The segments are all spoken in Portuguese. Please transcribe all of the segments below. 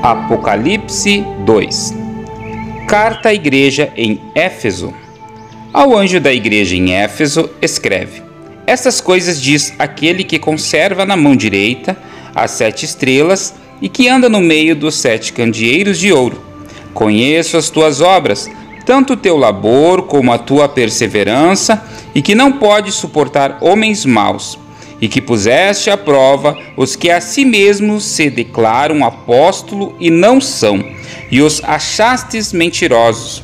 Apocalipse 2. Carta à igreja em Éfeso. Ao anjo da igreja em Éfeso escreve: Estas coisas diz aquele que conserva na mão direita as 7 estrelas e que anda no meio dos 7 candeeiros de ouro. Conheço as tuas obras, tanto o teu labor como a tua perseverança, e que não podes suportar homens maus, e que puseste à prova os que a si mesmos se declaram apóstolo e não são, e os achastes mentirosos.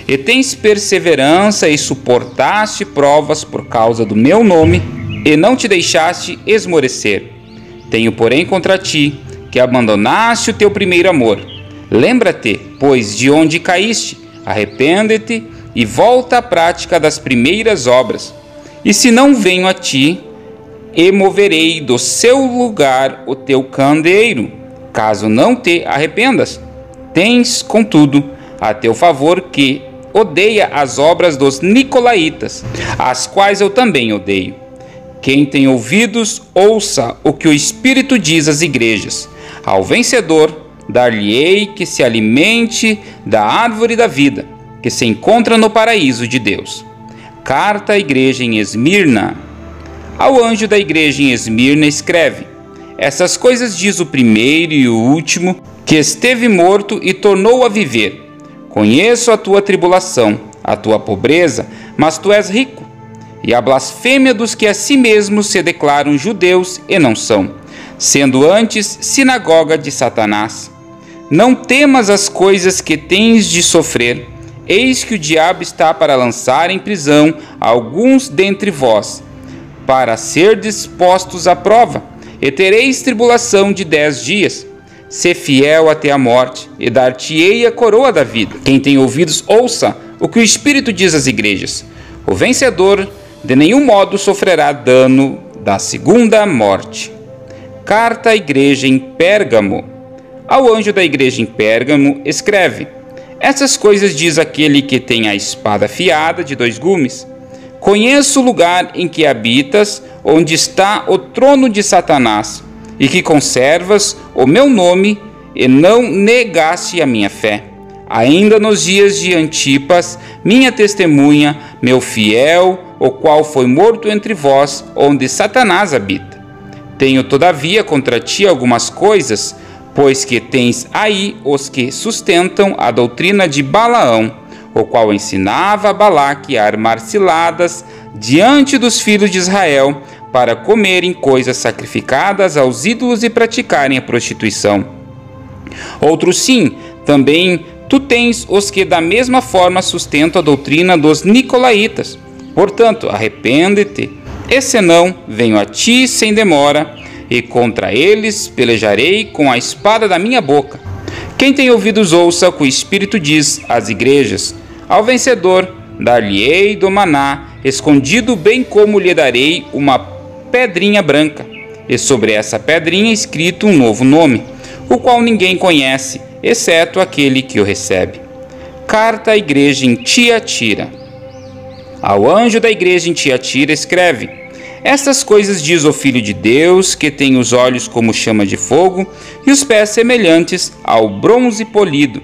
E tens perseverança e suportaste provas por causa do meu nome, e não te deixaste esmorecer. Tenho, porém, contra ti, que abandonaste o teu primeiro amor. Lembra-te, pois, de onde caíste, arrepende-te e volta à prática das primeiras obras. E se não venho a ti, e moverei do seu lugar o teu candeeiro, caso não te arrependas. Tens, contudo, a teu favor que odeia as obras dos nicolaítas, as quais eu também odeio. Quem tem ouvidos, ouça o que o Espírito diz às igrejas. Ao vencedor, dar-lhe-ei que se alimente da árvore da vida, que se encontra no paraíso de Deus. Carta à igreja em Esmirna. Ao anjo da igreja em Esmirna escreve: Essas coisas diz o primeiro e o último, que esteve morto e tornou a viver. Conheço a tua tribulação, a tua pobreza, mas tu és rico, e a blasfêmia dos que a si mesmos se declaram judeus e não são, sendo antes sinagoga de Satanás. Não temas as coisas que tens de sofrer. Eis que o diabo está para lançar em prisão alguns dentre vós, para ser dispostos à prova, e tereis tribulação de 10 dias. Sê fiel até a morte, e dar-te-ei a coroa da vida. Quem tem ouvidos, ouça o que o Espírito diz às igrejas. O vencedor de nenhum modo sofrerá dano da segunda morte. Carta à igreja em Pérgamo. Ao anjo da igreja em Pérgamo escreve: Essas coisas diz aquele que tem a espada afiada de 2 gumes. Conheço o lugar em que habitas, onde está o trono de Satanás, e que conservas o meu nome e não negaste a minha fé. Ainda nos dias de Antipas, minha testemunha, meu fiel, o qual foi morto entre vós, onde Satanás habita. Tenho, todavia, contra ti algumas coisas, pois que tens aí os que sustentam a doutrina de Balaão, o qual ensinava a Balaque a armar ciladas diante dos filhos de Israel para comerem coisas sacrificadas aos ídolos e praticarem a prostituição. Outros sim, também tu tens os que da mesma forma sustentam a doutrina dos nicolaítas. Portanto, arrepende-te, e senão venho a ti sem demora, e contra eles pelejarei com a espada da minha boca. Quem tem ouvidos, ouça o que o Espírito diz às igrejas. Ao vencedor, dar-lhe-ei do maná, escondido, bem como lhe darei uma pedrinha branca, e sobre essa pedrinha escrito um novo nome, o qual ninguém conhece, exceto aquele que o recebe. Carta à igreja em Tiatira. Ao anjo da igreja em Tiatira escreve: Estas coisas diz o Filho de Deus, que tem os olhos como chama de fogo e os pés semelhantes ao bronze polido.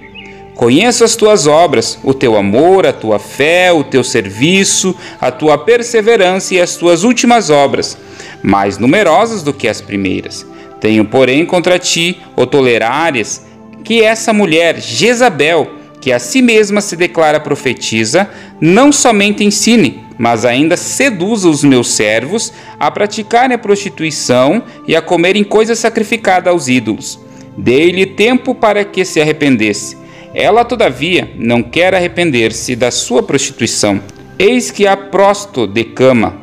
Conheço as tuas obras, o teu amor, a tua fé, o teu serviço, a tua perseverança e as tuas últimas obras, mais numerosas do que as primeiras. Tenho, porém, contra ti o tolerares que essa mulher, Jezabel, que a si mesma se declara profetisa, não somente ensine, mas ainda seduza os meus servos a praticarem a prostituição e a comerem coisas sacrificadas aos ídolos. Dei-lhe tempo para que se arrependesse. Ela, todavia, não quer arrepender-se da sua prostituição. Eis que a prosto de cama,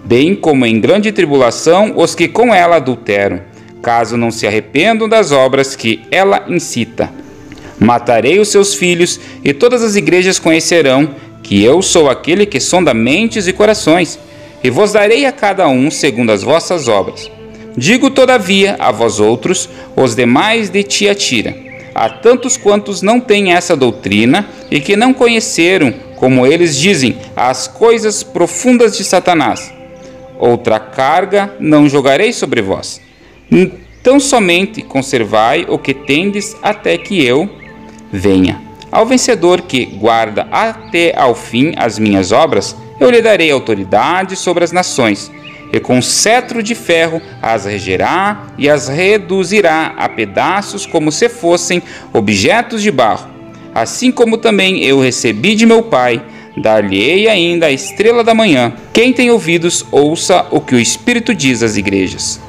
bem como em grande tribulação os que com ela adulteram, caso não se arrependam das obras que ela incita. Matarei os seus filhos, e todas as igrejas conhecerão que eu sou aquele que sonda mentes e corações, e vos darei a cada um segundo as vossas obras. Digo, todavia, a vós outros, os demais de Tiatira, a tantos quantos não têm essa doutrina e que não conheceram, como eles dizem, as coisas profundas de Satanás. Outra carga não jogarei sobre vós. Tão somente conservai o que tendes até que eu venha. Ao vencedor que guarda até ao fim as minhas obras, eu lhe darei autoridade sobre as nações, e com cetro de ferro as regerá e as reduzirá a pedaços como se fossem objetos de barro. Assim como também eu recebi de meu Pai, dar-lhe-ei ainda a estrela da manhã. Quem tem ouvidos, ouça o que o Espírito diz às igrejas.